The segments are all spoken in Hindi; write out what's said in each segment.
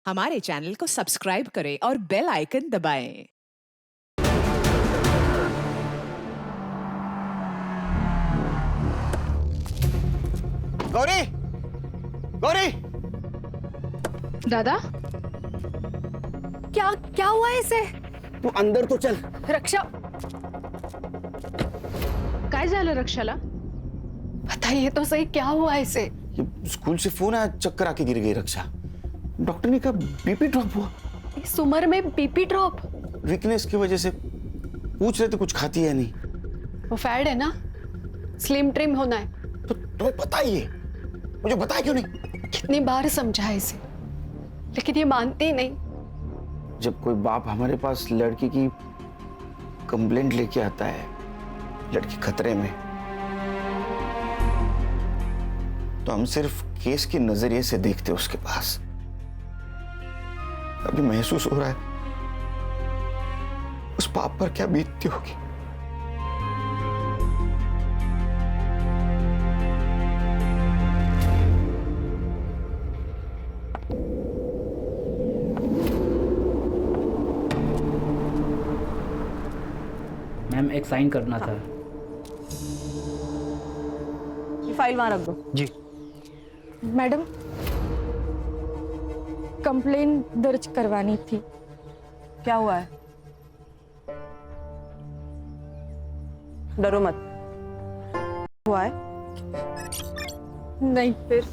हमारे चैनल को सब्सक्राइब करें और बेल आइकन दबाएं। गौरी, गौरी, दादा, क्या क्या हुआ है इसे? तू अंदर तो चल। रक्षा, काय झालं रक्षाला? बताइए तो सही, क्या हुआ है इसे? ये स्कूल से फोन आया, चक्कर आके गिर गई रक्षा। डॉक्टर ने कहा बीपी ड्रॉप हुआ। इस उम्र में बीपी ड्रॉप? वीकनेस की वजह से। पूछ रहे थे कुछ खाती है नहीं। वो फैड है ना, स्लिम ट्रिम होना है। तो तुम्हें पता ही है, मुझे बताया क्यों नहीं? कितनी बार समझाया इसे, लेकिन ये मानती ही नहीं। जब कोई बाप हमारे पास लड़की की कंप्लेंट लेके आता है, लड़की खतरे में, तो हम सिर्फ केस के नजरिए से देखते उसके पास। अभी महसूस हो रहा है उस बाप पर क्या बीतती होगी। मैम एक साइन करना था। ये फाइल वहां रख दो। जी। मैडम, कंप्लेन दर्ज करवानी थी। क्या हुआ है? डरो मत। हुआ है? नहीं, फिर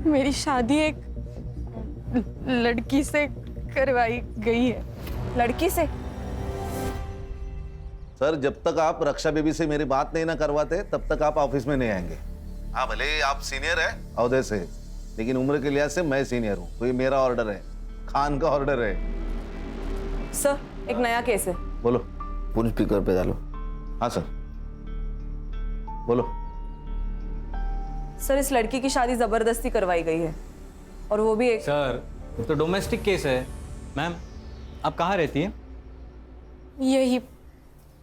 मेरी शादी एक लड़की से करवाई गई है। लड़की से? सर, जब तक आप रक्षा बेबी से मेरी बात नहीं ना करवाते तब तक आप ऑफिस में नहीं आएंगे। हाँ, भले ही आप सीनियर है औहदे से, लेकिन उम्र के लिहाज से मैं सीनियर हूँ, तो ये मेरा ऑर्डर है, खान का ऑर्डर है। सर, एक नया केस है। बोलो। फोन स्पीकर पे डालो। हाँ सर, बोलो। सर, इस लड़की की शादी जबरदस्ती करवाई गई है, और वो भी एक। सर, ये तो डोमेस्टिक केस है। मैम, आप कहाँ रहती हैं? यही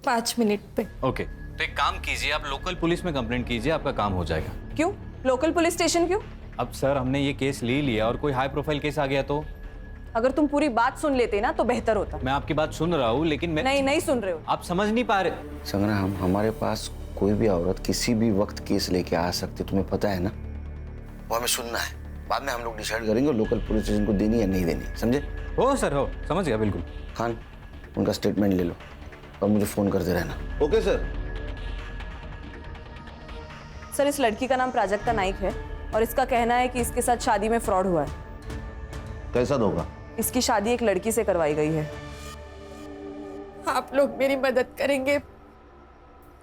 5 मिनट पे। ओके, तो एक काम कीजिए, आप लोकल पुलिस में कंप्लेंट कीजिए, आपका काम हो जाएगा। क्यों? लोकल पुलिस स्टेशन क्यों? अब सर, हमने ये केस ले लिया और कोई हाई प्रोफाइल केस आ गया तो? अगर तुम पूरी बात सुन लेते ना तो बेहतर होता। मैं आपकी बात सुन रहा हूँ, लेकिन मैं नहीं सुन रहे हो। आप समझ नहीं पा रहे। संग्राम, हमारे पास कोई भी औरत किसी भी वक्त केस लेके आ सकती, तुम्हें पता है ना। वो हमें सुनना है, बाद में हम लोग डिसाइड करेंगे लोकल पुलिस स्टेशन को देनी या नहीं देनी। समझे? हो सर, हो, समझ गया बिल्कुल। खान, उनका स्टेटमेंट ले लो और मुझे फोन करते रहना। Okay sir. सर, इस लड़की का नाम प्राजक्ता नाइक है और इसका कहना है कि इसके साथ शादी में फ्रॉड हुआ है। कैसा धोखा? इसकी शादी एक लड़की से करवाई गई है। आप लोग मेरी मदद करेंगे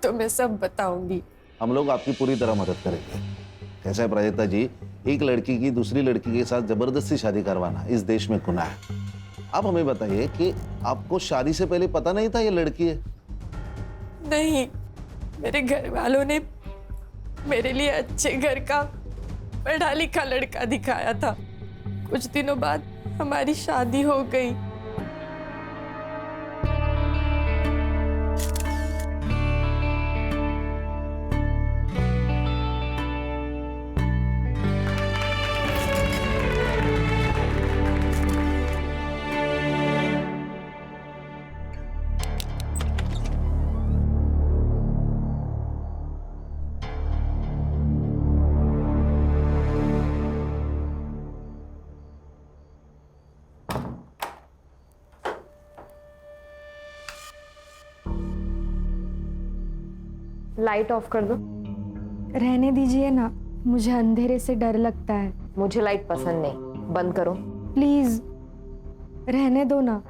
तो मैं सब बताऊंगी। हम लोग आपकी पूरी तरह मदद करेंगे। कैसा है प्राजक्ता जी, एक लड़की की दूसरी लड़की के साथ जबरदस्ती शादी करवाना इस देश में गुनाह है। आप हमें बताइए कि आपको शादी से पहले पता नहीं था ये लड़की है? नहीं, मेरे घर वालों ने मेरे लिए अच्छे घर का पढ़ा लिखा लड़का दिखाया था। कुछ दिनों बाद हमारी शादी हो गई। लाइट ऑफ कर दो। रहने दीजिए ना, मुझे अंधेरे से डर लगता है। मुझे लाइट पसंद नहीं, बंद करो। प्लीज रहने दो ना।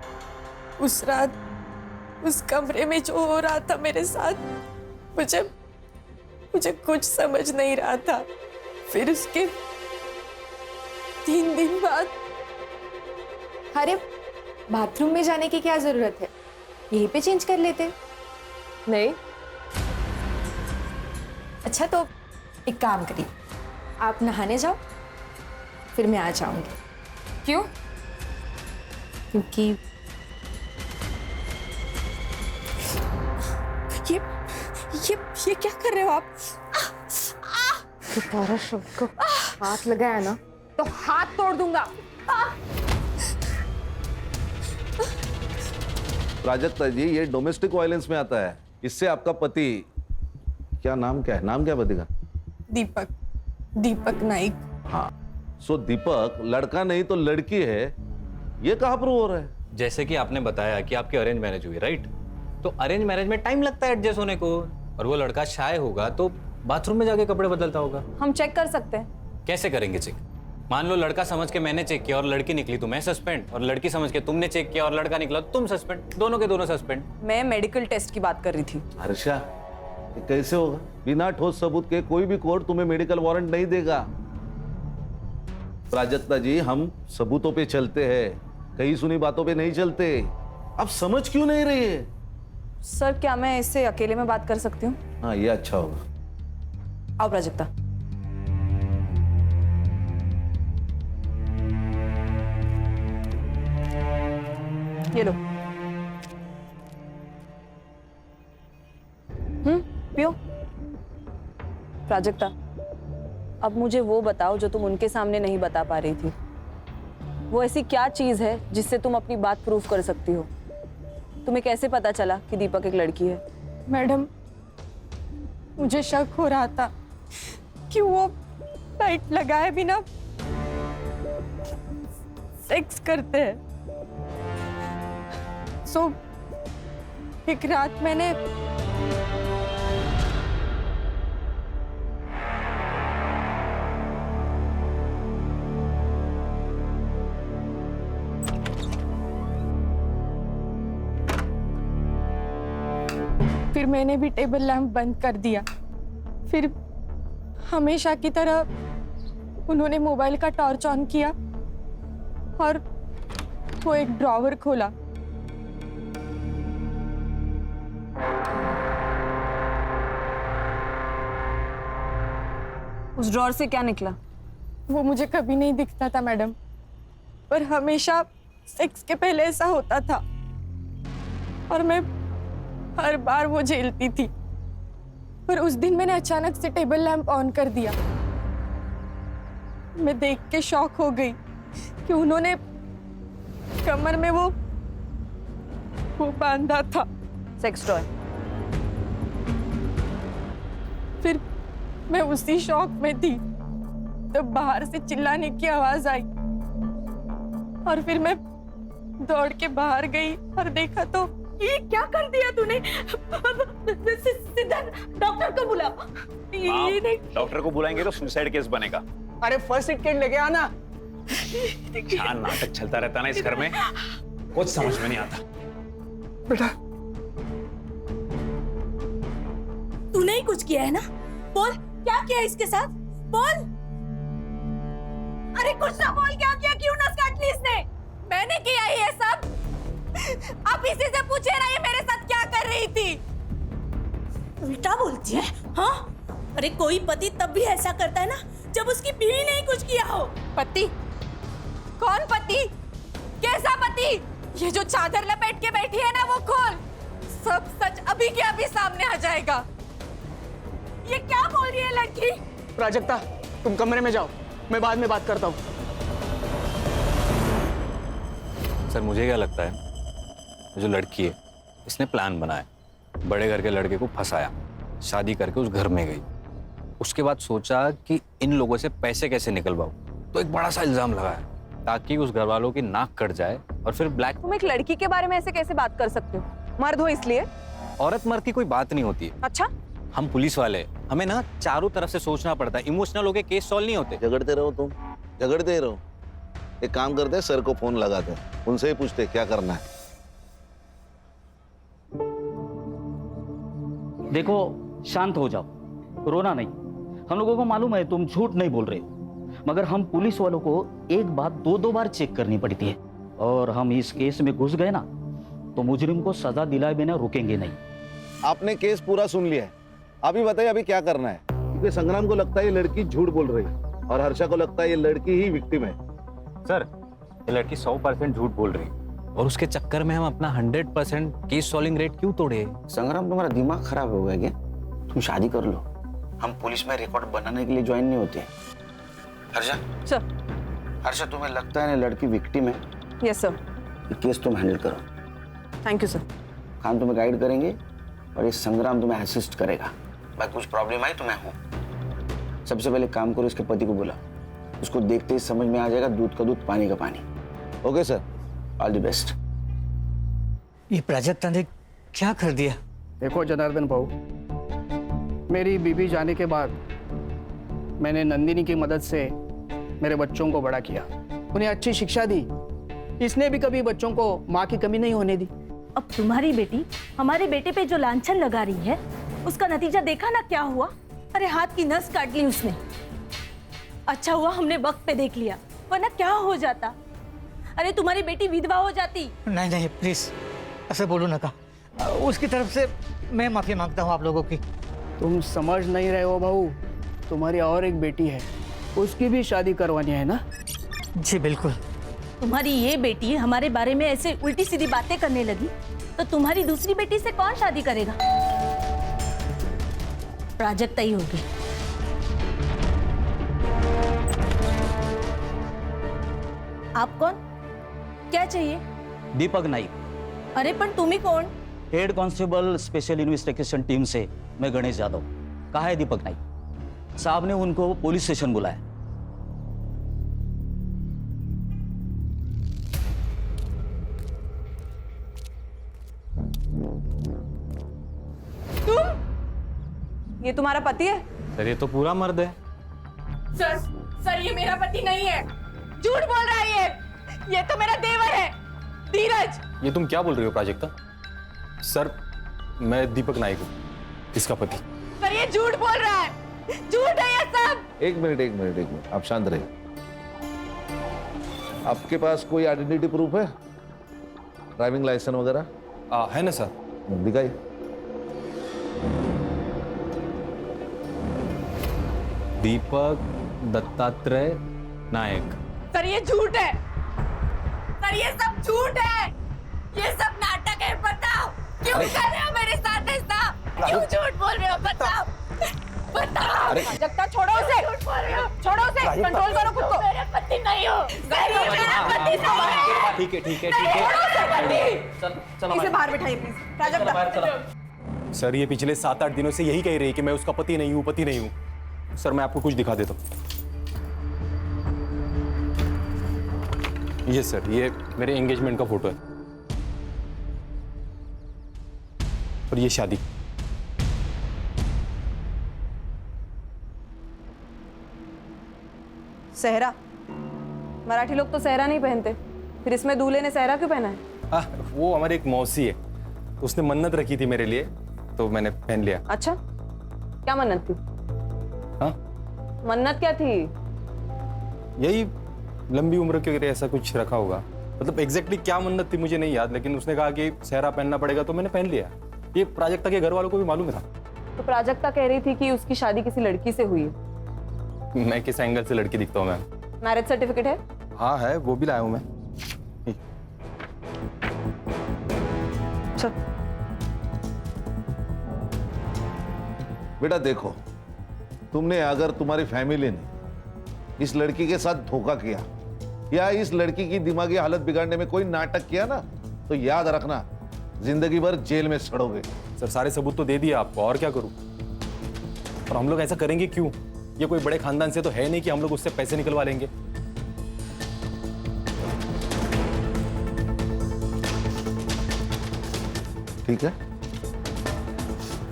उस रात उस कमरे में जो हो रहा था मेरे साथ, मुझे कुछ समझ नहीं रहा था। फिर उसके 3 दिन बाद। अरे, बाथरूम में जाने की क्या जरूरत है, यहीं पे चेंज कर लेते। नहीं। अच्छा, तो एक काम करिए, आप नहाने जाओ, फिर मैं आ जाऊंगी। क्यों? क्योंकि ये क्या कर रहे हो आप? तुम्हारा शब्द को हाथ लगाया ना तो हाथ तोड़ दूंगा। प्राजक्ता जी, ये डोमेस्टिक वायलेंस में आता है। इससे आपका पति, नाम क्या है पति का? दीपक नाइक। हाँ, सो दीपक लड़का नहीं तो लड़की है, ये कहाँ प्रूव हो रहा है? जैसे कि आपने बताया कि आपकी अरेंज मैरिज हुई, राइट? तो अरेंज मैरिज में टाइम लगता है एडजस्ट होने को, और वो लड़का शाय होगा तो बाथरूम में जाके कपड़े बदलता होगा। हम चेक कर सकते हैं। कैसे करेंगे चेक? मान लो लड़का समझ के मैंने चेक किया और लड़की निकली तो मैं सस्पेंड, और लड़की समझ के तुमने चेक किया और लड़का निकला तो तुम सस्पेंड, दोनों के दोनों सस्पेंड। मैं मेडिकल टेस्ट की बात कर रही थी। हर्षा, ये कैसे होगा? बिना ठोस सबूत के कोई भी कोर्ट तुम्हें मेडिकल वारंट नहीं देगा। प्राजक्ता जी, हम सबूतों पे चलते हैं, कहीं सुनी बातों पे नहीं चलते। आप समझ क्यों नहीं रही है? सर, क्या मैं इससे अकेले में बात कर सकती हूँ? हाँ, ये अच्छा होगा। आओ प्राजक्ता। ये लो। पियो। प्राजक्ता, अब मुझे वो बताओ जो तुम उनके सामने नहीं बता पा रही थी। वो ऐसी क्या चीज है जिससे तुम अपनी बात प्रूव कर सकती हो? तुम्हें कैसे पता चला कि दीपक एक लड़की है? मैडम, मुझे शक हो रहा था कि वो लाइट लगाए बिना सेक्स करते हैं। सो एक रात मैंने फिर मैंने भी टेबल लैंप बंद कर दिया। फिर हमेशा की तरह उन्होंने मोबाइल का टॉर्च ऑन किया और वो एक ड्रॉवर खोला। उस ड्रॉर से क्या निकला? वो मुझे कभी नहीं दिखता था मैडम, पर हमेशा सेक्स के पहले ऐसा होता था और मैं हर बार वो झेलती थी। पर उस दिन मैंने अचानक से टेबल लैंप ऑन कर दिया। मैं देख के शॉक हो गई कि उन्होंने कमर में वो बांधा था। Sex toy. फिर मैं उसी शॉक में थी तो बाहर से चिल्लाने की आवाज आई और फिर मैं दौड़ के बाहर गई और देखा तो ये क्या कर दिया तूने? सीधा डॉक्टर को बुला। डॉक्टर को बुलाएंगे तो सुसाइड केस बनेगा। अरे फर्स्ट एड किट लेके आना। क्या नाटक चलता रहता ना इस घर में, कुछ समझ में नहीं आता। बेटा, तूने ही कुछ किया है ना? बोल, क्या किया इसके साथ? बोल। अरे कुछ ना बोल, क्या किया? क्यों नस काट ली इसने? मैंने किया ये सब। आप इसी से पूछे ना ये मेरे साथ क्या कर रही थी? उल्टा बोलती है, हाँ? अरे कोई पति तब भी ऐसा करता है ना जब उसकी बीवी ने ही कुछ किया हो। पति? कौन पति? कैसा पति? ये जो चादर लपेट के बैठी है ना, वो खोल। सब सच अभी के अभी सामने आ जाएगा। ये क्या बोल रही है लड़की? प्राजक्ता, तुम कमरे में जाओ, मैं बाद में बात करता हूँ। सर, मुझे क्या लगता है, जो लड़की है इसने प्लान बनाया, बड़े घर के लड़के को फंसाया, शादी करके उस घर में गई, उसके बाद सोचा कि इन लोगों से पैसे कैसे निकलवाऊं, तो एक बड़ा सा इल्जाम लगाया ताकि उस घर वालों की नाक कट जाए और फिर ब्लैक। तुम एक लड़की के बारे में ऐसे कैसे बात कर सकते हो? मर्द हो इसलिए? औरत मर्द की कोई बात नहीं होती है। अच्छा, हम पुलिस वाले, हमें ना चारों तरफ से सोचना पड़ता है, इमोशनल होके केस सॉल्व नहीं होते। झगड़ते रहो तुम, झगड़ते रहो। एक काम करते हैं, सर को फोन लगाते हैं, उनसे ही पूछते हैं क्या करना है। देखो, शांत हो जाओ, रोना नहीं। हम लोगों को मालूम है तुम झूठ नहीं बोल रहे, मगर हम पुलिस वालों को एक बात दो बार चेक करनी पड़ती है, और हम इस केस में घुस गए ना तो मुजरिम को सजा दिलाए बिना रुकेंगे नहीं। आपने केस पूरा सुन लिया है, अभी बताइए अभी क्या करना है? क्योंकि संग्राम को लगता है ये लड़की झूठ बोल रही है और हर्षा को लगता है ये लड़की ही विक्टिम है। सर, ये लड़की 100% झूठ बोल रही है और उसके चक्कर में हम अपना 100% केस सॉल्विंग रेट क्यों तोड़े? संग्राम, तुम्हारा दिमाग खराब हो गया क्या? तुम शादी कर लो, हम पुलिस में रिकॉर्ड बनाने के लिए ज्वाइन नहीं होते। हर्षा, चल। हर्षा, तुम्हें लगता है ना लड़की विक्टिम है? Yes sir. ये केस तुम हैंडल करो। Thank you sir. खान तुम्हें गाइड करेंगे और ये संग्राम तुम्हें असिस्ट करेगा। भाई कुछ प्रॉब्लम आई तो मैं हूँ। सबसे पहले काम करो, इसके पति को बुला। उसको देखते ही समझ में आ जाएगा दूध का दूध पानी का पानी। Okay sir. All the best. ये प्राजक्ता ने क्या कर दिया? देखो जनार्दन भाऊ, मेरी बीबी जाने के बाद मैंने नंदिनी की मदद से मेरे बच्चों को बड़ा किया, उन्हें अच्छी शिक्षा दी। इसने भी कभी बच्चों को माँ की कमी नहीं होने दी। अब तुम्हारी बेटी हमारे बेटे पे जो लांछन लगा रही है, उसका नतीजा देखा ना क्या हुआ? अरे हाथ की नस काट ली उसने। अच्छा हुआ हमने वक्त पे देख लिया, वरना क्या हो जाता? अरे तुम्हारी बेटी विधवा हो जाती। नहीं नहीं प्लीज ऐसे बोलो ना। उसकी तरफ से मैं माफी मांगता हूँ आप लोगों की। तुम समझ नहीं रहे हो भाऊ, तुम्हारी और एक बेटी है, उसकी भी शादी करवानी है ना? जी बिल्कुल। तुम्हारी ये बेटी हमारे बारे में ऐसे उल्टी सीधी बातें करने लगी तो तुम्हारी दूसरी बेटी से कौन शादी करेगा? प्राजक्ता ही होगी। आप कौन? क्या चाहिए? दीपक नाइक, अरे पण तुम्ही कोण? Head constable special investigation team से मैं गणेश यादव। कहाँ है दीपक नाइक? साहब ने उनको पुलिस स्टेशन बुलाया। ये तुम्हारा पति है? सर ये तो पूरा मर्द है। सर ये मेरा पति नहीं है, झूठ बोल रहा है ये तो मेरा देवर है, धीरज। ये तुम क्या बोल रही हो प्राजक्ता? सर मैं दीपक नाइक हूँ, इसका पति। सर ये झूठ बोल रहा है, झूठ है ये सब। एक मिनट, आप शांत रहिए। आपके पास कोई आइडेंटिटी प्रूफ है? ड्राइविंग लाइसेंस वगैरह? है ना सर। दिखाइए। दीपक दत्तात्रेय नायक। सर ये झूठ है, सर ये सब झूठ है, ये सब नाटक है। बताओ क्यों कर रहे हो मेरे साथ ऐसा? क्यों झूठ बोल रहे हो? बताओ बताओ। प्राजक्ता छोड़ो उसे, छोड़ो उसे, कंट्रोल करो खुद को। मेरे पति नहीं हो, सर ये मेरा पति नहीं है। ठीक है। इसे बाहर बिठाइए प्लीज। प्राजक्ता सर ये पिछले 7-8 दिनों से यही कह रही है कि मैं उसका पति नहीं हूँ। सर मैं आपको कुछ दिखा देता हूँ। ये सर, ये मेरे एंगेजमेंट का फोटो है और ये शादी। सहरा, मराठी लोग तो सहरा नहीं पहनते, फिर इसमें दूल्हे ने सहरा क्यों पहना है? वो हमारी एक मौसी है, उसने मन्नत रखी थी मेरे लिए तो मैंने पहन लिया। अच्छा, क्या मन्नत थी? हाँ? मन्नत क्या थी? यही लंबी उम्र के लिए ऐसा कुछ रखा होगा। मतलब एग्जैक्टली क्या मन्नत थी मुझे नहीं याद, लेकिन उसने कहा कि सहरा पहनना पड़ेगा तो मैंने पहन लिया। ये प्राजक्ता के घर वालों को भी मालूम था। तो प्राजक्ता कह रही थी कि उसकी शादी किसी लड़की से हुई है। मैं किस एंगल से लड़की दिखता हूँ मैम? मैरिज सर्टिफिकेट है? हाँ है, वो भी लाया हूँ मैं। चल। बेटा देखो, तुमने अगर तुम्हारी फैमिली ने इस लड़की के साथ धोखा किया या इस लड़की की दिमागी हालत बिगाड़ने में कोई नाटक किया ना, तो याद रखना जिंदगी भर जेल में सड़ोगे। सर सारे सबूत तो दे दिए आपको, और क्या करूं? और हम लोग ऐसा करेंगे क्यों? ये कोई बड़े खानदान से तो है नहीं कि हम लोग उससे पैसे निकलवा लेंगे। ठीक है,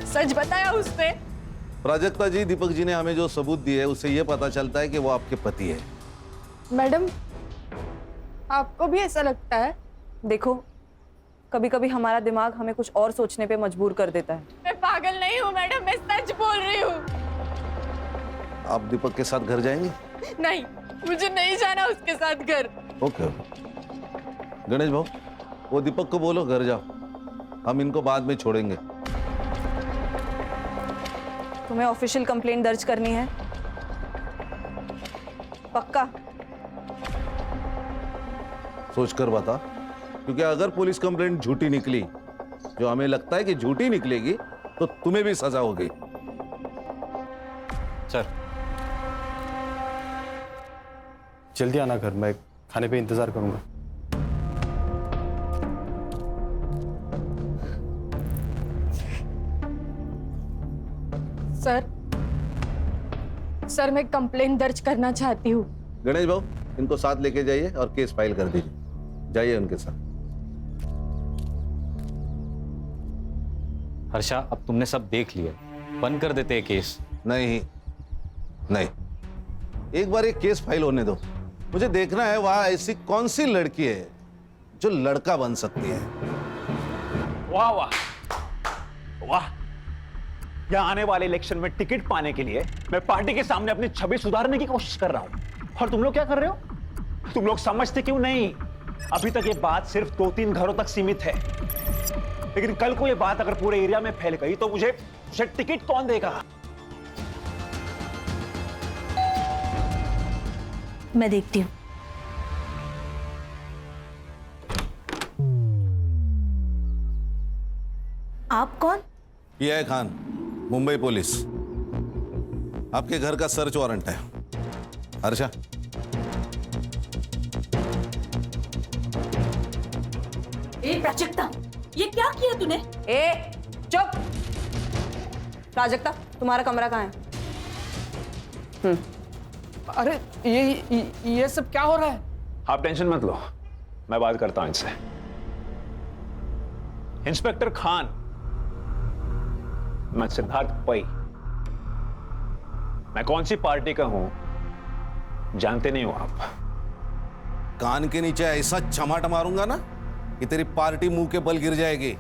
सच बताया उसने। प्राजक्ता जी, दीपक जी ने हमें जो सबूत दिए उससे यह पता चलता है कि वो आपके पति है। मैडम, आपको भी ऐसा लगता है? देखो, कभी कभी हमारा दिमाग हमें कुछ और सोचने पे मजबूर कर देता है। मैं पागल नहीं हूँ मैडम, मैं सच बोल रही हूँ। आप दीपक के साथ घर जाएंगे? नहीं, मुझे नहीं जाना उसके साथ घर। ओके। गणेश भाऊ, वो दीपक को बोलो घर जाओ, हम इनको बाद में छोड़ेंगे। तुम्हें ऑफिशियल कंप्लेंट दर्ज करनी है? पक्का? सोचकर बता, क्योंकि अगर पुलिस कंप्लेंट झूठी निकली, जो हमें लगता है कि झूठी निकलेगी, तो तुम्हें भी सजा होगी। सर जल्दी आना घर, मैं खाने पे इंतजार करूंगा। सर मैं कंप्लेंट दर्ज करना चाहती हूँ। गणेश भाऊ, इनको साथ लेके जाइए और केस फाइल कर दीजिए। जाइए उनके साथ। हर्षा, अब तुमने सब देख लिया, बंद कर देते हैं केस। नहीं नहीं, एक बार एक केस फाइल होने दो। मुझे देखना है वहां ऐसी कौन सी लड़की है जो लड़का बन सकती है। वाह वाह वाह, यहाँ आने वाले इलेक्शन में टिकट पाने के लिए मैं पार्टी के सामने अपनी छवि सुधारने की कोशिश कर रहा हूं, और तुम लोग क्या कर रहे हो? तुम लोग समझते क्यों नहीं? अभी तक ये बात सिर्फ 2-3 घरों तक सीमित है, लेकिन कल को ये बात अगर पूरे एरिया में फैल गई तो मुझे टिकट कौन देगा? मैं देखती हूँ। आप कौन? ये है खान, मुंबई पुलिस। आपके घर का सर्च वारंट है। हर्षा, प्राजक्ता, ये क्या किया तूने? ए चुप! प्राजक्ता, तुम्हारा कमरा कहाँ है? अरे ये सब क्या हो रहा है? आप टेंशन मत लो, मैं बात करता हूं इनसे। इंस्पेक्टर खान, मैं सिद्धार्थ पै। मैं कौन सी पार्टी का हूं जानते नहीं हो आप? कान के नीचे ऐसा चमाट मारूंगा ना कि तेरी पार्टी मुंह के बल गिर जाएगी।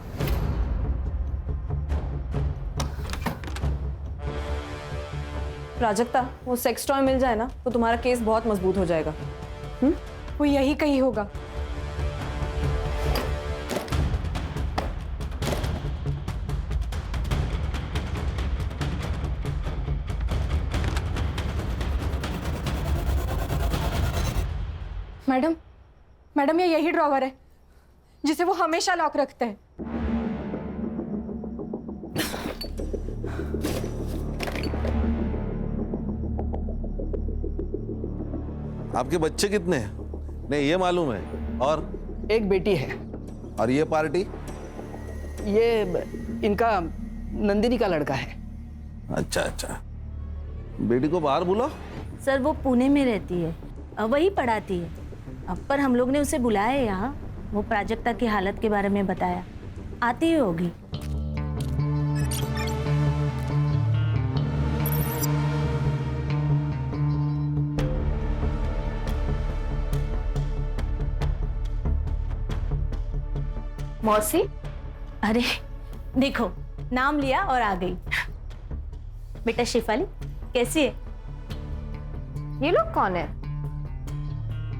प्राजक्ता, वो सेक्स टॉय मिल जाए ना तो तुम्हारा केस बहुत मजबूत हो जाएगा। वो यही कहीं होगा। मैडम ये यही ड्रॉवर है जिसे वो हमेशा लॉक रखते हैं। आपके बच्चे कितने हैं? नहीं, ये मालूम है। और एक बेटी है। और ये पार्टी? ये इनका नंदिनी का लड़का है। अच्छा अच्छा, बेटी को बाहर बुलाओ। सर वो पुणे में रहती है, वही पढ़ाती है। अब पर हम लोग ने उसे बुलाया है यहाँ, वो प्राजक्ता की हालत के बारे में बताया, आती ही होगी। मौसी, अरे देखो, नाम लिया और आ गई। बेटा शिफाली, कैसी है? ये लोग कौन है?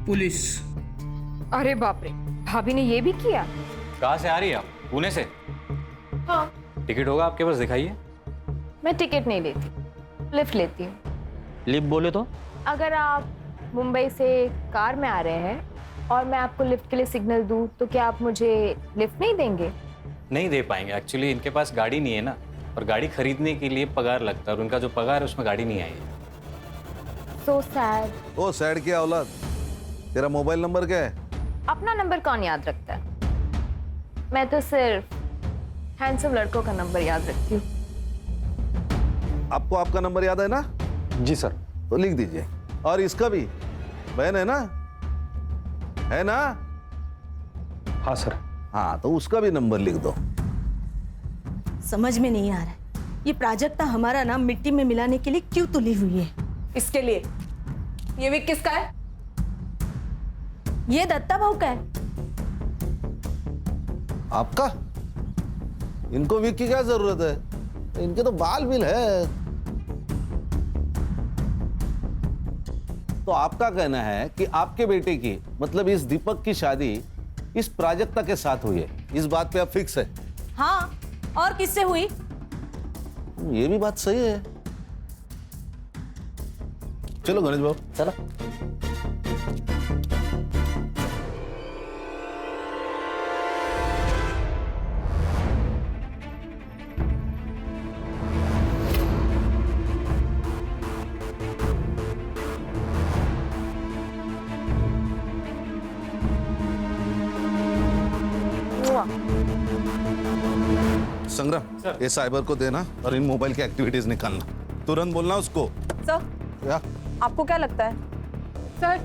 पुलिस। अरे बाप रे, भाभी ने ये भी किया? कहाँ से आ रही है आप? पुणे से? हाँ। टिकट होगा आपके पास, दिखाइए। मैं टिकट नहीं लेती, लिफ्ट लेती हूँ। लिफ्ट बोले तो? अगर आप मुंबई से कार में आ रहे हैं और मैं आपको लिफ्ट के लिए सिग्नल दूँ तो क्या आप मुझे लिफ्ट नहीं देंगे? नहीं दे पाएंगे, एक्चुअली इनके पास गाड़ी नहीं है ना, और गाड़ी खरीदने के लिए पगार लगता है और उनका जो पगार है उसमें गाड़ी नहीं आई है। So sad। ओ सैड क्या औलाद, तेरा मोबाइल नंबर क्या है? अपना नंबर कौन याद रखता है? मैं तो सिर्फ हैंडसम लड़कों का नंबर याद रखती हूँ। आपको आपका नंबर याद है ना? जी सर। तो लिख दीजिए। और इसका भी, बहन है ना? है ना? हाँ सर। हाँ, तो उसका भी नंबर लिख दो। समझ में नहीं आ रहा है, ये प्राजक्ता हमारा नाम मिट्टी में मिलाने के लिए क्यों तुली हुई है? इसके लिए ये विक किसका है? ये दत्ता भाऊ का है। आपका? इनको विक की क्या जरूरत है? इनके तो बाल बिल है। तो आपका कहना है कि आपके बेटे की, मतलब इस दीपक की शादी इस प्राजक्ता के साथ हुई है, इस बात पे आप फिक्स है? हाँ, और किससे हुई? ये भी बात सही है। चलो गणेश बाबू, चलो। संग्राम, ये साइबर को देना और इन मोबाइल की एक्टिविटीज निकालना। तुरंत बोलना उसको। सर, क्या? आपको क्या लगता है? सर,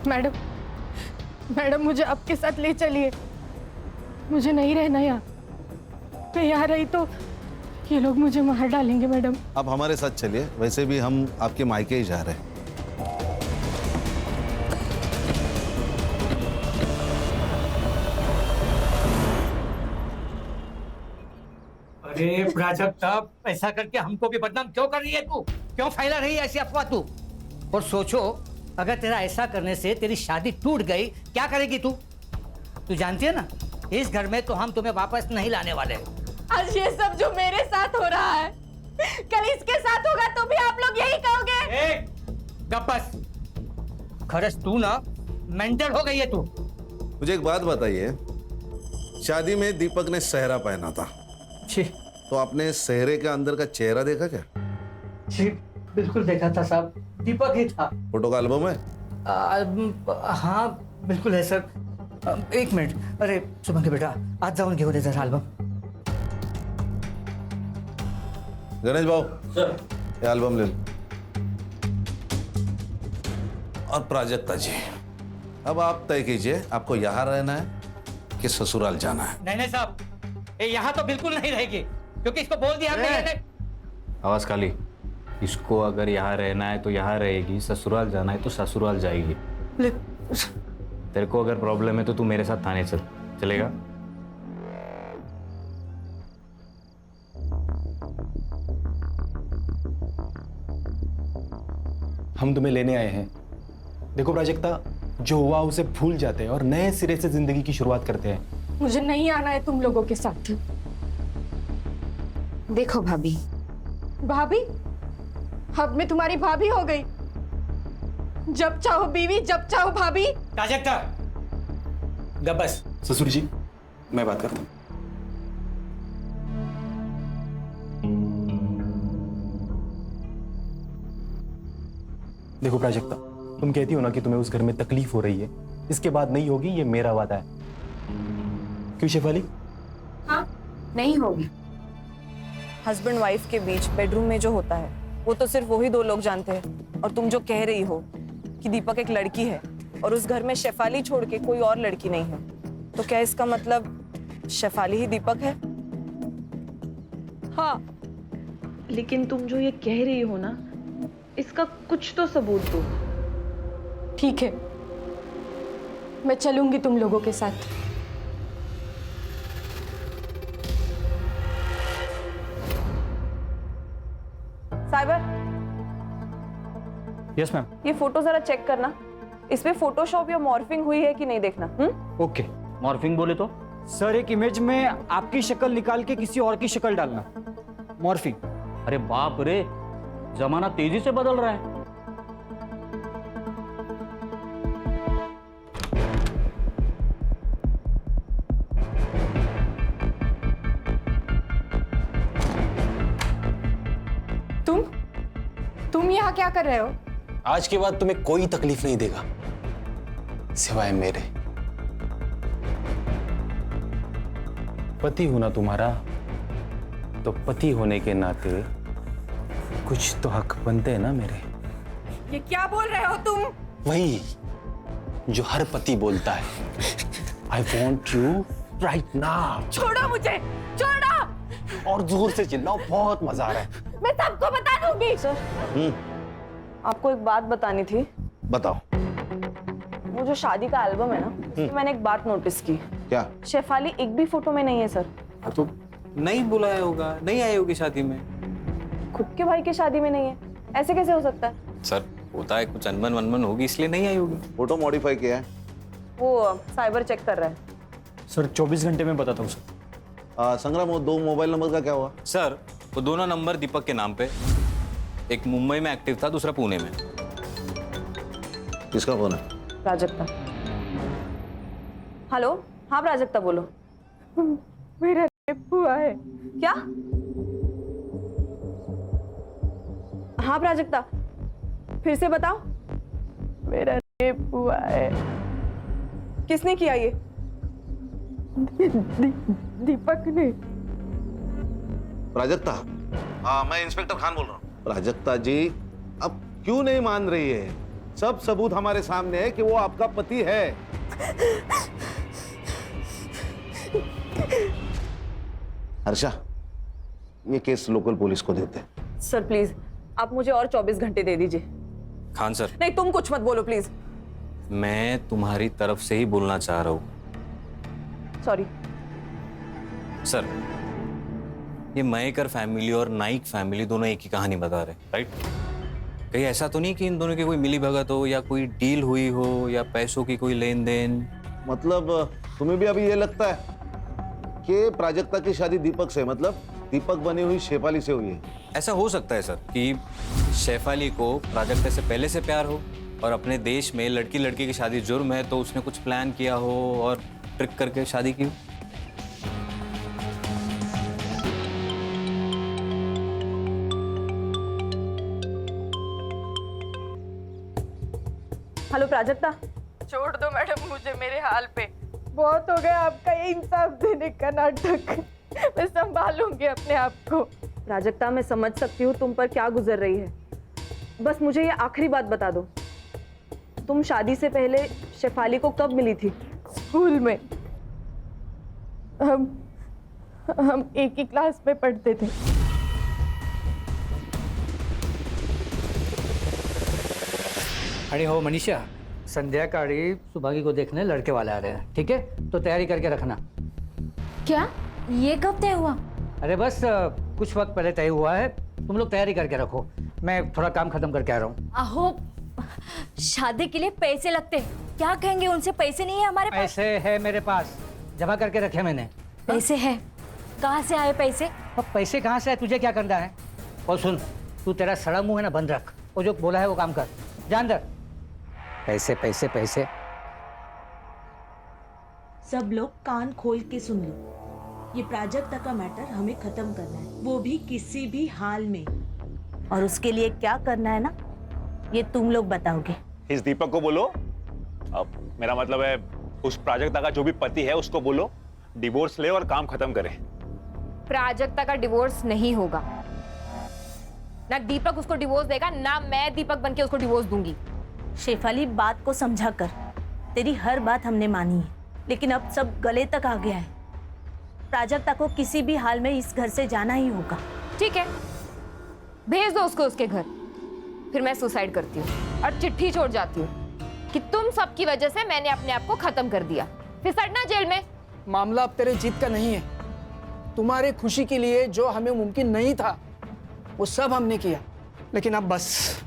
मैडम मुझे आपके साथ ले चलिए, मुझे नहीं रहना यहाँ। मैं यहाँ रही तो ये लोग मुझे मार डालेंगे मैडम। आप हमारे साथ चलिए, वैसे भी हम आपके मायके ही जा रहे हैं। अरे प्राजक्ता, ऐसा करके हमको भी बदनाम क्यों कर रही है तू? क्यों फैला रही है ऐसी अफवाह तू? और सोचो, अगर तेरा ऐसा करने से तेरी शादी टूट गई, क्या करेगी तू? तू जानती है ना, इस घर में तो हम तुम्हें वापस नहीं लाने वाले। आज ये सब जो मेरे साथ हो रहा है, कल इसके साथ होगा तो भी आप लोग यही कहोगे। गप्पस, खरस तू ना मेंटल हो गई है तू। मुझे एक बात बताइए, शादी में दीपक ने सेहरा पहना था, तो आपने सेहरे के अंदर का चेहरा देखा क्या? जी बिल्कुल देखा था साहब, दीपक ही था। फोटो का एल्बम है? हाँ बिल्कुल है सर। एक मिनट, अरे सुमन के बेटा, आज जाऊन घेऊन जरा एल्बम। गणेश भाऊ सर, ये एल्बम ले लो। और प्राजक्ता जी, अब आप तय कीजिए, आपको यहाँ रहना है कि ससुराल जाना है? नहीं साहब, ये यहाँ तो बिल्कुल नहीं रहेगी, क्योंकि इसको बोल दिया हमने। आवाज खाली। इसको अगर यहाँ रहना है तो यहाँ रहेगी, ससुराल जाना है तो ससुराल जाएगी। तेरे को अगर प्रॉब्लम है तो तू मेरे साथ थाने चल, चलेगा? हम तुम्हें लेने आए हैं। देखो प्राजक्ता, जो हुआ उसे भूल जाते हैं और नए सिरे से जिंदगी की शुरुआत करते हैं। मुझे नहीं आना है तुम लोगों के साथ। देखो भाभी, अब मैं तुम्हारी भाभी हो गई। जब चाहो बीवी, जब चाहो भाभी। प्राजक्ता, गब्बस। ससुर जी, मैं बात करता हूँ। देखो प्राजक्ता, तुम कहती हो ना कि तुम्हें उस घर में तकलीफ हो रही है, इसके बाद नहीं होगी, ये मेरा वादा है। क्यों शेफाली? हाँ, नहीं होगी। हस्बैंड वाइफ के बीच बेडरूम में जो होता है वो तो सिर्फ वही दो लोग जानते हैं। और तुम जो कह रही हो कि दीपक एक लड़की है और उस घर में शेफाली छोड़ के कोई और लड़की नहीं है, तो क्या इसका मतलब शेफाली ही दीपक है? हाँ, लेकिन तुम जो ये कह रही हो ना, इसका कुछ तो सबूत दो। ठीक है, मैं चलूंगी तुम लोगों के साथ। Cyber, yes ma'am. ये फोटो जरा चेक करना, इसमें फोटोशॉप या मॉर्फिंग हुई है कि नहीं देखना। ओके। मॉर्फिंग बोले तो? सर, एक इमेज में आपकी शक्ल निकाल के किसी और की शक्ल डालना, मॉर्फिंग। अरे बाप रे, जमाना तेजी से बदल रहा है। तुम यहाँ क्या कर रहे हो? आज के बाद तुम्हें कोई तकलीफ नहीं देगा सिवाय मेरे। पति हूं ना तुम्हारा, तो पति होने के नाते कुछ तो हक बनते हैं ना मेरे। ये क्या बोल रहे हो तुम? वही जो हर पति बोलता है, I want you right now. छोड़ो मुझे, छोड़ो। और जोर से चिल्लाओ, बहुत मजा आ रहा है। मैं सबको बता दूंगी। सर, आपको एक बात बतानी थी। बताओ। वो जो शादी का एल्बम है ना, उसमें मैंने एक बात नोटिस की। क्या? शेफाली एक भी फोटो में नहीं है सर। तो नहीं बुलाया होगा, नहीं आई होगी शादी में। खुद के भाई की शादी में नहीं है, ऐसे कैसे हो सकता है? सर, होता है, कुछ अनबन वनबन होगी इसलिए नहीं आई होगी। फोटो मॉडिफाई किया है? वो साइबर चेक कर रहा है। सर 24 घंटे में बताता हूँ सर। संग्राम, वो 2 मोबाइल नंबर का क्या हुआ? सर, वो दोनों नंबर दीपक के नाम पे, एक मुंबई में एक्टिव था, दूसरा पुणे में। किसका फोन है? प्राजक्ता। हेलो, हाँ प्राजक्ता बोलो। मेरा रेप हुआ है। क्या? हाँ प्राजक्ता, फिर से बताओ। मेरा रेप हुआ है। किसने किया ये? दीपक ने। प्राजक्ता, हाँ मैं इंस्पेक्टर खान बोल रहा हूँ। प्राजक्ता जी अब क्यों नहीं मान रही है? सब सबूत हमारे सामने है कि वो आपका पति है। हर्षा, ये केस लोकल पुलिस को देते हैं। सर प्लीज आप मुझे और 24 घंटे दे दीजिए। खान सर, नहीं तुम कुछ मत बोलो प्लीज। मैं तुम्हारी तरफ से ही बोलना चाह रहा हूँ। सॉरी सर, ये मयेकर फैमिली और नाइक फैमिली दोनों एक ही कहानी बता रहे, राइट? कहीं ऐसा तो नहीं कि इन दोनों की कोई मिली भगत हो या कोई डील हुई हो या पैसों की कोई लेन देन? मतलब तुम्हें भी अभी ये लगता है कि प्राजक्ता की शादी दीपक से, मतलब दीपक बनी हुई शेफाली से हुई है? ऐसा हो सकता है सर कि शेफाली को प्राजक्ता से पहले से प्यार हो और अपने देश में लड़की लड़की की शादी जुर्म है तो उसने कुछ प्लान किया हो और ट्रिक करके शादी की हो। हेलो प्राजक्ता। छोड़ दो मैडम मुझे मेरे हाल पे, बहुत हो गया आपका ये इंसाफ देने का नाटक। मैं संभालूंगी अपने आप को। प्राजक्ता मैं समझ सकती हूँ तुम पर क्या गुजर रही है, बस मुझे ये आखिरी बात बता दो, तुम शादी से पहले शेफाली को कब मिली थी? स्कूल में। हम एक ही क्लास में पढ़ते थे। अरे हो मनीषा, संध्याकाळी सुभागी को देखने लड़के वाले आ रहे हैं, ठीक है? तो तैयारी करके रखना। क्या ये कब तय हुआ? अरे बस कुछ वक्त पहले तय हुआ है, तुम लोग तैयारी करके रखो, मैं थोड़ा काम खत्म करके आ रहा हूँ। आहो, शादी के लिए पैसे लगते, क्या कहेंगे उनसे? पैसे नहीं है हमारे पास। पैसे है मेरे पास, जमा करके रखे मैंने। पैसे है? कहाँ से आए पैसे? अब पैसे कहाँ से आए, तुझे क्या करना है? और सुन, तू तेरा सड़ा मुंह है ना बंद रख, वो जो बोला है वो काम कर, जा अंदर। पैसे पैसे पैसे। सब लोग कान खोल के सुन लो, ये प्राजक्ता का मैटर हमें खत्म करना है, वो भी किसी भी हाल में। और उसके लिए क्या करना है ना, ये तुम लोग बताओगे। इस दीपक को बोलो, अब मेरा मतलब है उस प्राजक्ता का जो भी पति है उसको बोलो डिवोर्स ले और काम खत्म करे। प्राजक्ता का डिवोर्स नहीं होगा, ना दीपक उसको डिवोर्स देगा, ना मैं दीपक बनके उसको डिवोर्स दूंगी। शेफाली, बात को समझा कर, तेरी हर बात हमने मानी है, लेकिन अब सब गले तक आ गया है। प्राजक्ता को किसी भी हाल में इस घर से जाना ही होगा। ठीक है, भेज दो उसको उसके घर, फिर मैं सुसाइड करती हूँ और चिट्ठी छोड़ जाती हूँ कि तुम सबकी वजह से मैंने अपने आप को खत्म कर दिया, फिर सड़ना जेल में। मामला अब तेरे जीत का नहीं है, तुम्हारे खुशी के लिए जो हमें मुमकिन नहीं था वो सब हमने किया, लेकिन अब बस।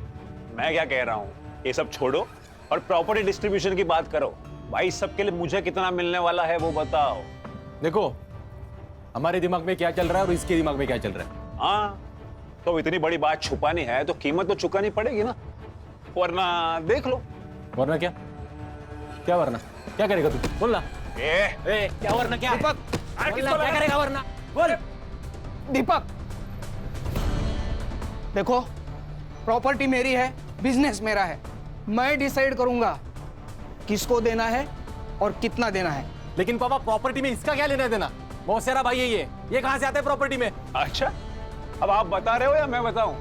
मैं क्या कह रहा हूँ, ये सब छोड़ो और प्रॉपर्टी डिस्ट्रीब्यूशन की बात करो। भाई सबके लिए मुझे कितना मिलने वाला है वो बताओ। देखो हमारे दिमाग में क्या चल रहा है और इसके दिमाग में क्या चल रहा है। हाँ, तो इतनी बड़ी बात छुपानी है तो कीमत तो चुकानी पड़ेगी ना, वरना देख लो। वरना क्या? क्या वरना? क्या करेगा तू? बोल ना। क्या वरना क्या? दीपक, क्या करेगा वरना? बोल। दीपक, देखो प्रॉपर्टी मेरी है, बिजनेस मेरा है, मैं डिसाइड करूंगा किसको देना है और कितना देना है। लेकिन पापा प्रॉपर्टी में इसका क्या लेना देना? बहुत सारा भाई है ये कहां से आता है प्रॉपर्टी में? अच्छा, अब आप बता रहे हो या मैं बताऊं?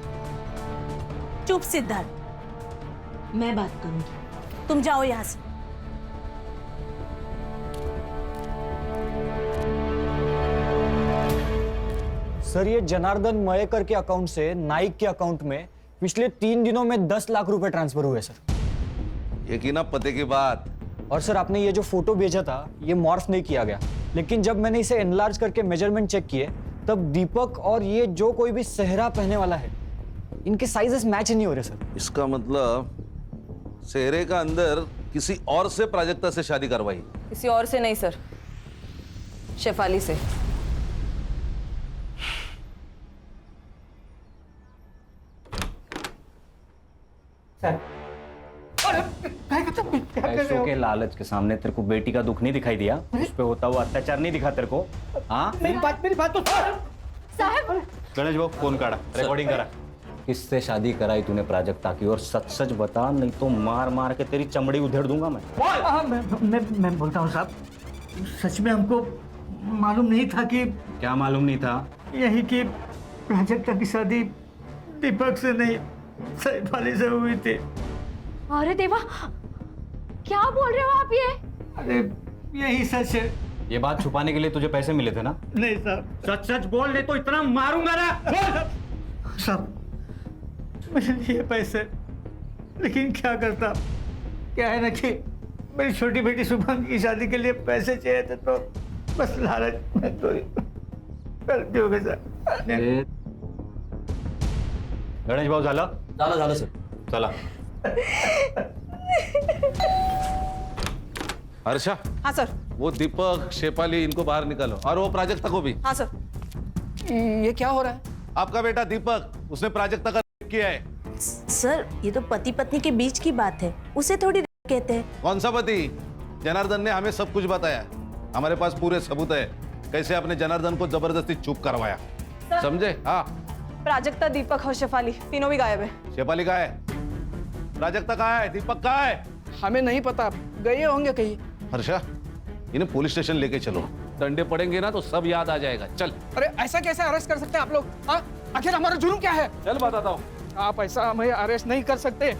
चुप सिद्धार्थ, मैं बात करूंगी, तुम जाओ यहाँ से। सर, ये जनार्दन मयेकर के अकाउंट से नाइक के अकाउंट में पिछले 3 दिनों में 10 लाख रुपए ट्रांसफर हुए सर। ये की ना पते की बात। और सर, आपने ये जो फोटो भेजा था ये मॉर्फ नहीं किया गया, लेकिन जब मैंने इसे एनलार्ज करके मेजरमेंट चेक किए तब दीपक और ये जो कोई भी सेहरा पहनने वाला है इनके साइजेस मैच नहीं हो रहे सर। इसका मतलब सेहरे का अंदर किसी और से प्राजक्ता से शादी करवाई? किसी और से नहीं सर, शेफाली से। पैसों के लालच के सामने तेरे को बेटी का दुख नहीं दिखाई दिया? उस पे होता हुआ अत्याचार नहीं दिखा तेरे को? हाँ, मेरी बात तो साहब, गणेश बाबू फोन काटा, रिकॉर्डिंग करा। किससे शादी कराई तूने प्राजक्ता की? और सच सच बता, नहीं तो मार मार के तेरी चमड़ी उधेड़ दूंगा मैं। मैं बोलता हूँ साहब, सच में हमको मालूम नहीं था कि क्या मालूम नहीं था? यही कि प्राजक्ता की शादी दीपक से नहीं सैफाली से हुई थी। अरे देवा, क्या बोल रहे हो आप ये? अरे यही सच है। ये बात छुपाने के लिए तुझे पैसे मिले थे ना? नहीं साहब। सच सच बोल, नहीं तो इतना मारूंगा ना। साहब मुझे लिए पैसे, लेकिन क्या करता, क्या है ना कि मेरी छोटी बेटी शुभम की शादी के लिए पैसे चाहिए थे, तो बस लालच में तो गलती हो गई सर। गणेश भाऊ झालं? झालं सर. चला. हर्षा, हाँ सर. वो दीपक, शेफाली, इनको बाहर निकालो, और वो प्राजक्ता को भी. हाँ सर. ये क्या हो रहा है? आपका बेटा दीपक, उसने प्राजक्ता का रेप किया है. सर ये तो पति पत्नी के बीच की बात है, उसे थोड़ी कहते हैं. कौन सा पति? जनार्दन ने हमें सब कुछ बताया. हमारे पास पूरे सबूत है कैसे आपने जनार्दन को जबरदस्ती चुप करवाया. समझे? हाँ. प्राजक्ता, दीपक और शेफाली तीनों भी गायब है. शेफाली कहाँ है? प्राजक्ता कहाँ है? दीपक कहाँ है? हमें नहीं पता, गए होंगे कहीं. हर्षा, इन्हें पुलिस स्टेशन लेके चलो. डंडे पड़ेंगे ना तो सब याद आ जाएगा. चल. अरे ऐसा कैसे अरेस्ट कर सकते हैं आप लोग? हाँ, आखिर हमारा जुर्म क्या है? चल बताता हूँ. आप ऐसा हमें अरेस्ट नहीं कर सकते.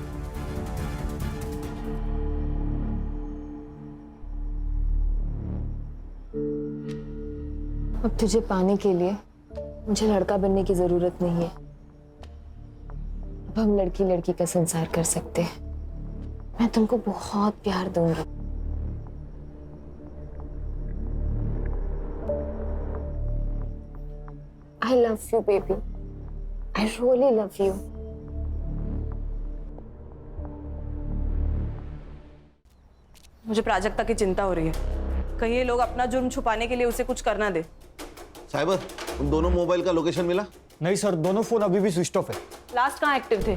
अब तुझे पाने के लिए मुझे लड़का बनने की जरूरत नहीं है. अब हम लड़की लड़की का संसार कर सकते हैं. मैं तुमको बहुत प्यार दूंगी. I love you, baby. I really love you. मुझे प्राजक्ता की चिंता हो रही है. कहीं ये लोग अपना जुर्म छुपाने के लिए उसे कुछ करना दे. साइबर, उन दोनों मोबाइल का लोकेशन मिला? नहीं सर, दोनों फोन अभी भी स्विच ऑफ है. लास्ट कहाँ एक्टिव थे?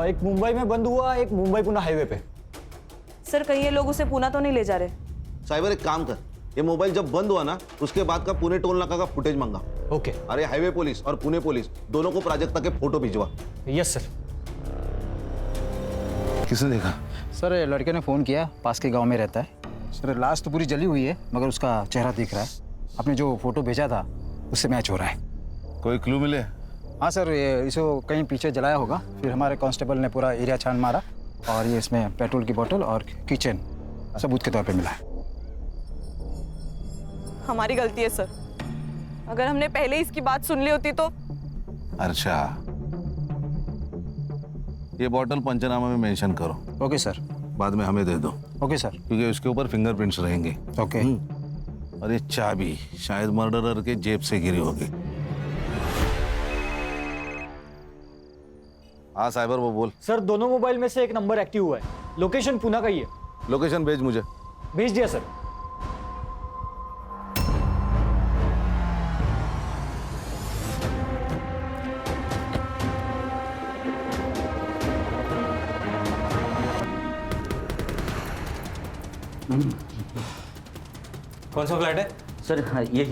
एक मुंबई में बंद हुआ, एक मुंबई पुणे हाईवे पे. सर कहीं ये लोग उसे पुणे तो नहीं ले जा रहे? साइबर एक काम कर, ये मोबाइल जब बंद हुआ ना उसके बाद का पुणे टोल नाका का फुटेज मांगा. ओके. अरे हाईवे पुलिस और पुणे पुलिस दोनों को प्राजक्ता के फोटो भिजवा. Yes sir. किसने देखा? सर लड़के ने फ़ोन किया, पास के गांव में रहता है. सर लाश तो पूरी जली हुई है मगर उसका चेहरा दिख रहा है. आपने जो फोटो भेजा था उससे मैच हो रहा है. कोई क्लू मिले? हाँ सर, ये इसको कहीं पीछे जलाया होगा, फिर हमारे कांस्टेबल ने पूरा एरिया छान मारा और ये इसमें पेट्रोल की बोतल और किचन सबूत के तौर पे मिला है. हमारी गलती है सर. अगर हमने पहले इसकी बात सुन ली होती तो. अच्छा, ये बोतल पंचनामा में मेंशन करो. Okay sir. बाद में हमें दे दो. Okay sir. क्योंकि उसके ऊपर फिंगरप्रिंट्स रहेंगे. ओके. और ये चाबी शायद मर्डरर के जेब से गिरी होगी. हाँ साइबर, वो बोल. सर दोनों मोबाइल में से एक नंबर एक्टिव हुआ है. लोकेशन पुणे का ही है. लोकेशन भेज मुझे. भेज दिया सर. कौन सा फ्लैट है? सर हाँ, ये.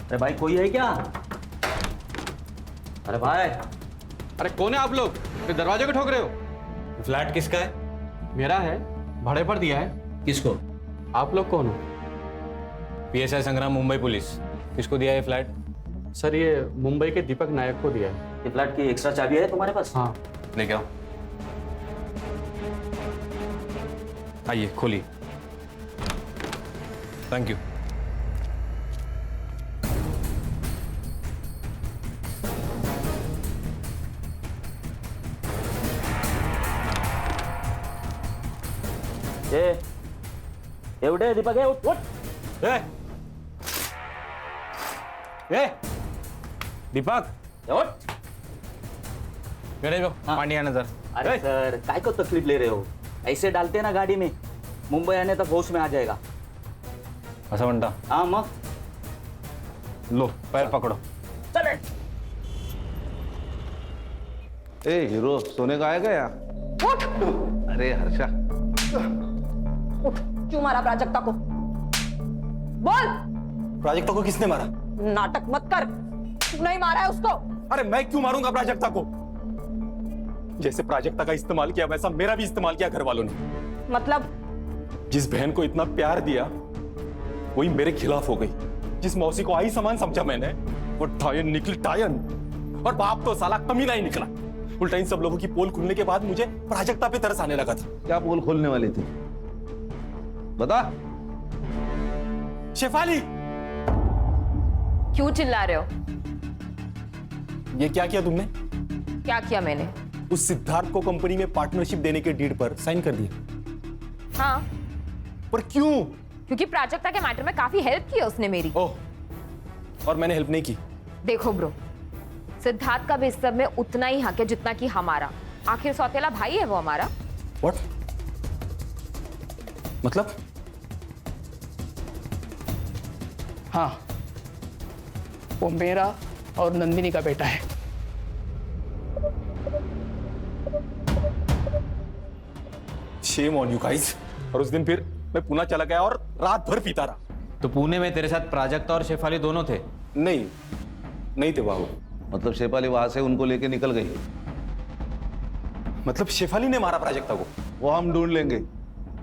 अरे भाई कोई है क्या? अरे भाई. अरे कौन है आप लोग? ये दरवाजे को ठोक रहे हो? फ्लैट किसका है? मेरा है, भाड़े पर दिया है. किसको? आप लोग कौन हो? PSI संग्राम, मुंबई पुलिस. किसको दिया ये फ्लैट? सर ये मुंबई के दीपक नायक को दिया है. ये फ्लैट की एक्स्ट्रा चाबी है तुम्हारे पास? हाँ. लेके आओ. आइए खोलिए. Thank you. एवढे दीपक, उठ. दीपक, उठ. गणेश भाऊ, पानी आना जरा. अरे सर काय को तकलीफ ले रहे हो? ऐसे डालते ना गाड़ी में, मुंबई आने तक होश में आ जाएगा. असं म्हणता? हाँ मग. लो पैर पकड़ो. चले. ए हीरो, सोने का आएगा या? अरे हर्षा, क्यों मारा प्राजक्ता को? बोल. प्राजक्ता को किसने मारा? नाटक मत कर. तू नहीं मारा है उसको. अरे मैं क्यों मारूंगा प्राजक्ता को? जैसे प्राजक्ता का इस्तेमाल किया वैसा मेरा भी इस्तेमाल किया घर वालों ने। मतलब जिस बहन को इतना प्यार दिया वही मेरे खिलाफ हो गई। जिस मौसी को आई सामान समझा मैंने वो टायन निकली टायन। और बाप तो साला कमीना ही निकला। उल्टा इन सब लोगों की पोल खुलने के बाद मुझे प्राजक्ता पे तरस आने लगा था। क्या पोल खोलने वाली थी बता। शेफाली क्यों चिल्ला रहे हो? ये क्या किया तुमने? क्या किया मैंने? उस सिद्धार्थ को कंपनी में पार्टनरशिप देने के डीड पर साइन कर दिया। हाँ। पर क्यों? क्योंकि प्राजक्ता के मैटर में काफी हेल्प की उसने मेरी। ओह, और मैंने हेल्प नहीं की। देखो ब्रो, सिद्धार्थ का भी इस सब में उतना ही हक है जितना कि हमारा। आखिर सौतेला भाई है वो हमारा। What? मतलब? हाँ, वो मेरा और नंदिनी का बेटा है। Shame on you guys। और उस दिन फिर मैं पुणे चला गया और रात भर पीता रहा। तो पुणे में तेरे साथ प्राजक्ता और शेफाली दोनों थे? नहीं थे बाबू। मतलब शेफाली वहां से उनको लेके निकल गई? मतलब शेफाली ने मारा प्राजक्ता को? वो हम ढूंढ लेंगे।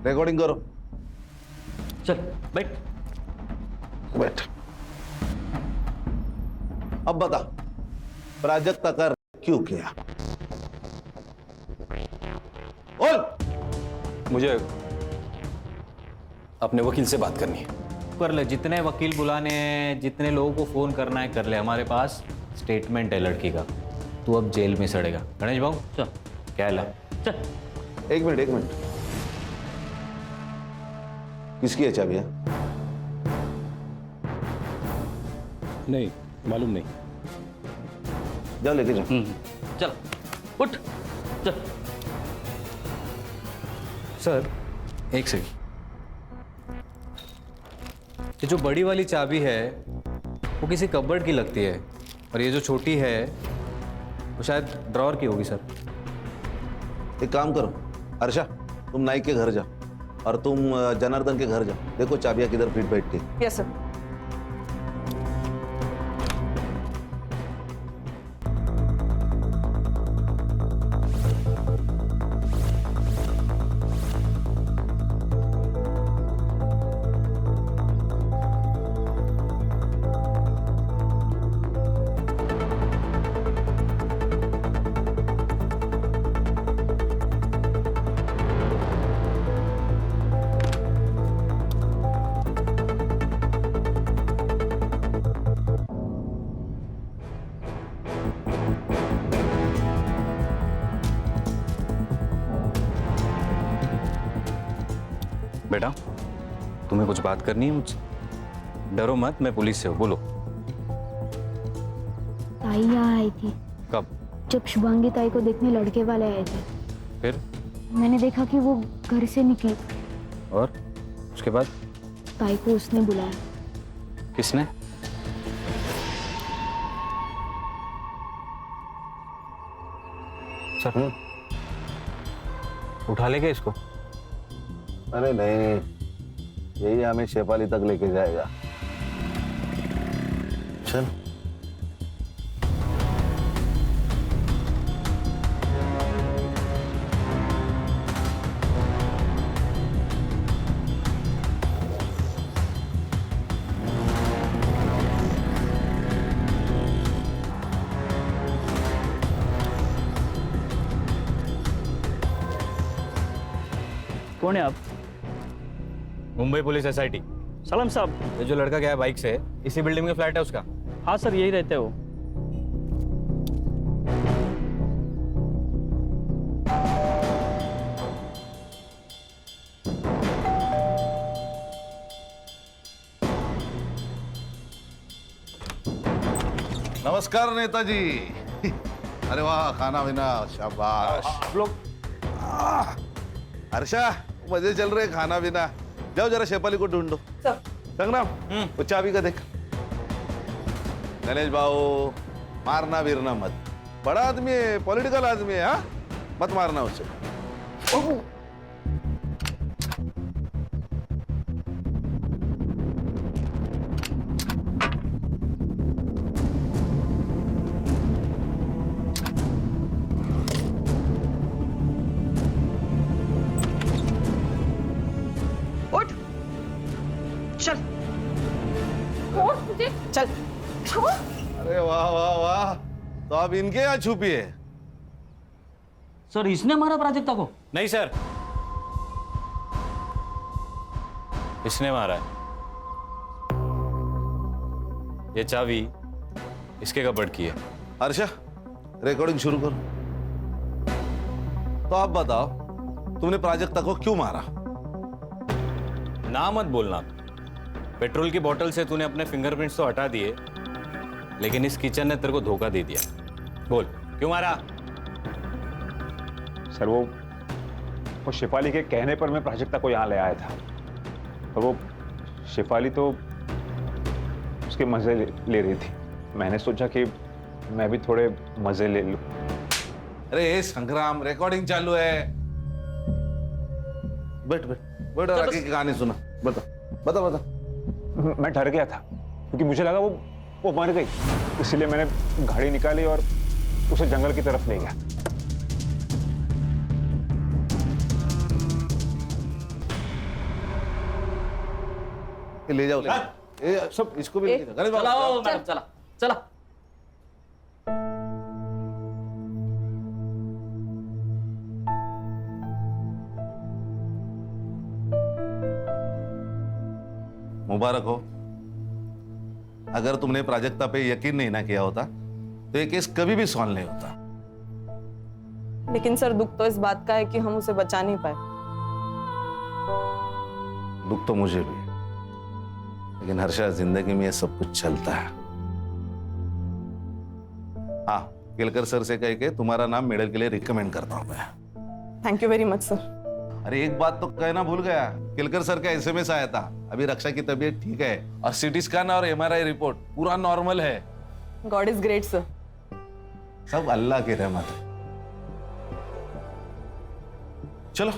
रिकॉर्डिंग करो। चल बैठ बैठ। अब बता प्राजक्ता का क्यों किया? बोल। मुझे अपने वकील से बात करनी है। कर ले, जितने वकील बुलाने हैं, जितने लोगों को फोन करना है कर ले। हमारे पास स्टेटमेंट है लड़की का। तू अब जेल में सड़ेगा। गणेश भाऊ चल। क्या ला चल। एक मिनट। किसकी है चाबियां? नहीं मालूम नहीं। जाओ लेके जाओ। चल उठ चल। सर एक सेकंड, ये जो बड़ी वाली चाबी है वो किसी कपबोर्ड की लगती है और ये जो छोटी है वो शायद ड्रॉअर की होगी सर। एक काम करो अर्षा, तुम नाइक के घर जाओ और तुम जनार्दन के घर जाओ। देखो चाबियां किधर फिट बैठती है। Yes sir. बेटा तुम्हें कुछ बात करनी है मुझसे? डरो मत, मैं पुलिस से हूँ। बोलो। ताई यहाँ आई थी। कब? जब शुभांगी ताई को देखने लड़के वाले आए थे। फिर? मैंने देखा कि वो घर से निकली। और उसके बाद? ताई को उसने बुलाया। किसने? सर उठा ले क्या इसको? अरे नहीं, यही हमें शेफाली तक लेके जाएगा। चल। कौन है आप? Mumbai police SIT। सलाम साहब। ये जो लड़का गया है बाइक से, इसी बिल्डिंग में फ्लैट है उसका? हाँ सर, यही रहते हो। नमस्कार नेताजी। अरे वाह, खाना पीना शाबाश। आप लोग हर्षा मजे चल रहे, खाना पीना। जाओ जरा शेफाली को ढूंढो। संग्राम वो चाबी का देख। गणेश भाऊ मारना बीरना मत, बड़ा आदमी है, पॉलिटिकल आदमी है। हाँ मत मारना उसे। चल। अरे वाह वाह वाह, तो आप इनके यहाँ छुपी है? सर इसने मारा प्राजक्ता को? नहीं सर, इसने मारा है। ये चाबी इसके कपबोर्ड की है। हर्षा, रिकॉर्डिंग शुरू करो। तो आप बताओ, तुमने प्राजक्ता को क्यों मारा? ना मत बोलना। पेट्रोल की बोतल से तूने अपने फिंगरप्रिंट्स तो हटा दिए, लेकिन इस किचन ने तेरे को धोखा दे दिया। बोल क्यों मारा? सर वो शिफाली के कहने पर मैं प्राजक्ता को यहाँ ले आया था, और वो शिफाली तो उसके मजे ले रही थी। मैंने सोचा कि मैं भी थोड़े मजे ले लूं। अरे संग्राम, रिकॉर्डिंग चालू है। बैठ बैठ बैठ और आगे की कहानी सुना। बता बता बता। मैं डर गया था क्योंकि मुझे लगा वो मर गई, इसलिए मैंने गाड़ी निकाली और उसे जंगल की तरफ ले गया। ले जाओ, ले जाओ। सब इसको भी लेके जाओ। गणेश बाबू, चलाओ मैडम, चला चला। मुबारक हो। अगर तुमने प्राजक्ता पे यकीन नहीं ना किया होता तो ये केस कभी भी सॉल्व नहीं होता। लेकिन सर दुख तो इस बात का है कि हम उसे बचा नहीं पाए। दुख तो मुझे भी, लेकिन हर्षा जिंदगी में ये सब कुछ चलता है। हाँ, केलकर सर से कह के तुम्हारा नाम मेडल के लिए रिकमेंड करता हूं मैं। Thank you very much sir. अरे एक बात तो कहना भूल गया, केलकर सर का एसएमएस आया था। अभी रक्षा की तबीयत ठीक है और सीटी स्कैन और एमआरआई रिपोर्ट पूरा नॉर्मल है। God is great sir. सब अल्लाह की रहमत है। चलो।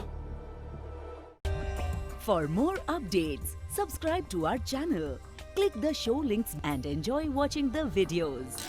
For more updates, subscribe to our channel, click the show links and enjoy watching the videos.